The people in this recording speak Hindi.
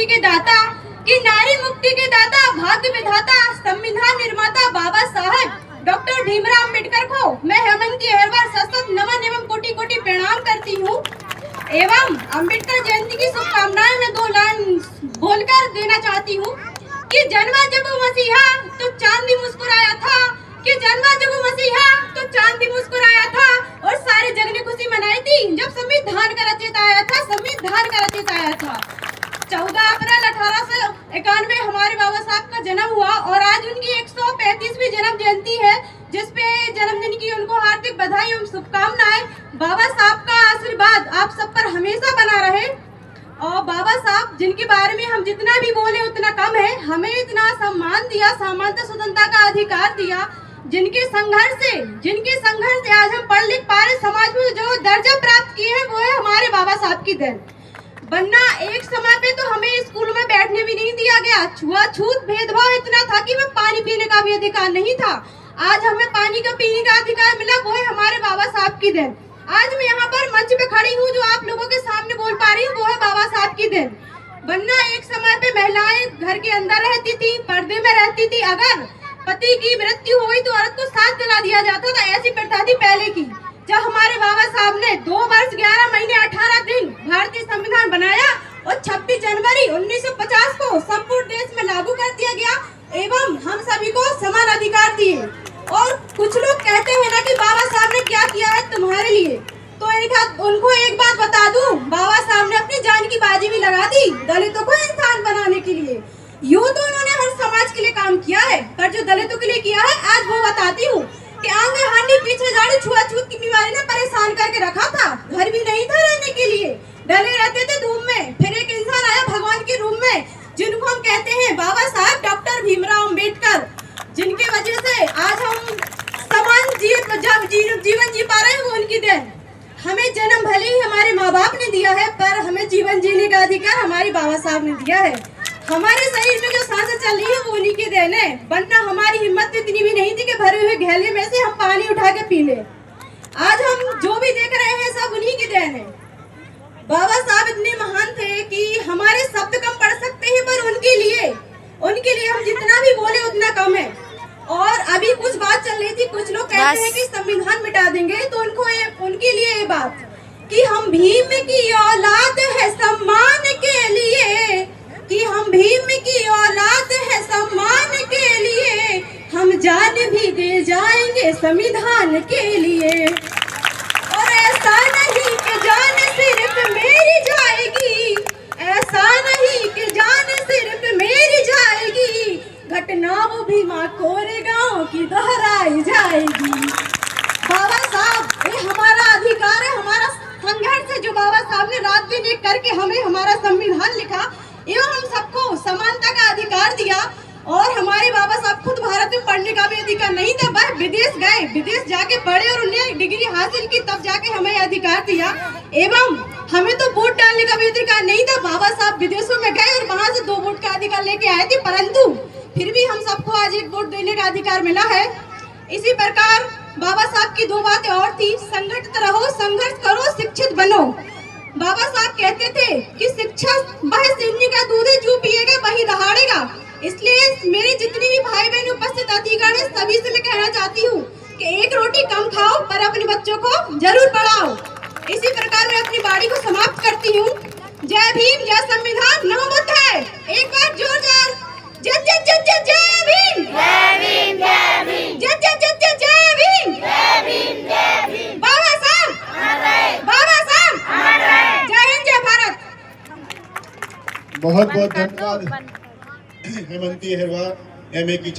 मुक्ति के दाता, कि नारी मुक्ति के दाता, भाग्य विधाता, संविधान निर्माता बाबा साहब डॉक्टर भीमराव अम्बेडकर को मैं हेमंती अहिरवार सशक्त नमन एवं कोटि कोटि प्रणाम करती हूँ एवं अम्बेडकर जयंती की शुभकामनाएं मैं 2 लाइन बोलकर देना चाहती हूँ कि जन्मा जब मसीहा तो चांद भी मुस्कुराया था, कि जन्मा जब मसीहा तो चांद भी मुस्कुराया था, और सारे जग ने खुशी मनाई थी जब संविधान का रचयिता आया था, संविधान का रचयिता आया था। 14 अप्रैल 1891 हमारे बाबा साहब का जन्म हुआ और आज उनकी 135वीं जन्म जयंती है, जिसपे जन्मदिन की उनको हार्दिक बधाई एवं शुभकामनाएं। बाबा साहब का आशीर्वाद आप सब पर हमेशा बना रहे। और बाबा साहब जिनके बारे में हम जितना भी बोले उतना कम है, हमें इतना सम्मान दिया, समानता स्वतंत्रता का अधिकार दिया, जिनके संघर्ष से आज हम पढ़ लिख पा रहे, समाज में जो दर्जा प्राप्त किए हैं वो है हमारे बाबा साहब की देन। वरना एक समय पे तो हमें स्कूल में बैठने भी नहीं दिया गया, छुआछूत भेदभाव इतना था कि मैं पानी पीने का भी अधिकार नहीं था। आज हमें पानी का पीने का अधिकार मिला, वो है हमारे बाबा साहब की देन। आज मैं यहाँ पर मंच पे खड़ी हूँ, जो आप लोगों के सामने बोल पा रही हूँ, वो है बाबा साहब की देन। वरना एक समय पे महिलाएं घर के अंदर रहती थी, पर्दे में रहती थी, अगर पति की मृत्यु हुई तो औरत को साथ जला दिया जाता था, ऐसी प्रथा थी पहले की। जब हमारे बाबा साहब ने 2 वर्ष 11 महीने 18 दिन भारतीय संविधान बनाया और 26 जनवरी 1950 को संपूर्ण देश में लागू कर दिया गया एवं हम सभी को समान अधिकार दिए। और कुछ लोग कहते हैं ना कि बाबा साहब ने क्या किया है तुम्हारे लिए, तो उनको एक बात बता दूं, बाबा साहब ने अपनी जान की बाजी भी लगा दी दलितों को इंसान बनाने के लिए। यूँ तो उन्होंने हर समाज के लिए काम किया है, पर जो दलितों के लिए किया है आज वो बताती हूँ कि आंगनबाड़ी पीछे गाड़ी छुआछूत की बीमारी ने परेशान करके रखा था, घर भी नहीं था रहने के लिए, डले रहते थे धूप में। फिर एक इंसान आया भगवान के रूप में, जिनको हम कहते हैं बाबा साहब डॉक्टर भीमराव अम्बेडकर, जिनके वजह से आज हम समान जीवन जी पा रहे हैं, वो उनकी देन। हमें जन्म भले ही हमारे माँ बाप ने दिया है, पर हमें जीवन जीने का अधिकार हमारे बाबा साहब ने दिया है। हमारे शरीर में जो सांसें चल रही है वो उन्हीं की देन है, वरना हमारी हिम्मत इतनी भी नहीं थी कि भरे हुए घेले में से हम पानी उठा के पी ले। आज हम जो भी देख रहे हैं सब उन्हीं की देन है। बाबा साहब इतने महान थे कि हमारे शब्द कम पड़ सकते हैं, पर उनके लिए हम जितना भी बोले उतना कम है। और अभी कुछ बात चल रही थी, कुछ लोग कहते हैं कि संविधान मिटा देंगे, तो उनके लिए ये बात कि हम भीम की औलाद है सम्मान के लिए, कि हम भीम की औलाद है सम्मान के लिए, हम जान भी दे जाएंगे संविधान के लिए। और ऐसा नहीं कि जान सिर्फ मेरी जाएगी, ऐसा नहीं कि जान सिर्फ मेरी जाएगी, घटना वो भी माँ कोरेगांव की दोहराई जाएगी। बाबा साहब ये हमारा अधिकार है, हमारा संघर्ष है, जो बाबा साहब ने रात दिन एक करके हमें हमारा संविधान लिखा एवं हम सबको समानता का अधिकार दिया। और हमारे बाबा साहब खुद भारत में पढ़ने का भी अधिकार नहीं था, वह विदेश गए, विदेश जाके पढ़े और उन्हें डिग्री हासिल की, तब जाके हमें अधिकार दिया। एवं हमें तो वोट डालने का भी अधिकार नहीं था, बाबा साहब विदेशों में गए और वहां से 2 वोट का अधिकार लेके आए थे, परंतु फिर भी हम सबको आज 1 वोट देने का अधिकार मिला है। इसी प्रकार बाबा साहब की 2 बातें और थी, संगठित रहो, संघर्ष करो, शिक्षित बनो। बाबा साहब कहते थे कि शिक्षा वह सिन्नी का दूध है, जो पिएगा वही दहाड़ेगा। इसलिए मेरे जितनी भी भाई बहन उपस्थित अतिथिगण है, सभी से मैं कहना चाहती हूँ कि 1 रोटी कम खाओ, पर अपने बच्चों को जरूर पढ़ाओ। इसी प्रकार मैं अपनी वाणी को समाप्त करती हूँ। जय भीम, जय संविधान, नमो बुद्धाय। एक बार जोरदार जय जय जय जय जय भीम, जय भीम, जय भीम, जय जय जय जय जय भीम, जय भीम, जय भीम। बाबा साहब अमर रहे, बाबा साहब अमर रहे। जय हिंद, जय भारत। बहुत बहुत धन्यवाद हेमंती अहिरवार, MA की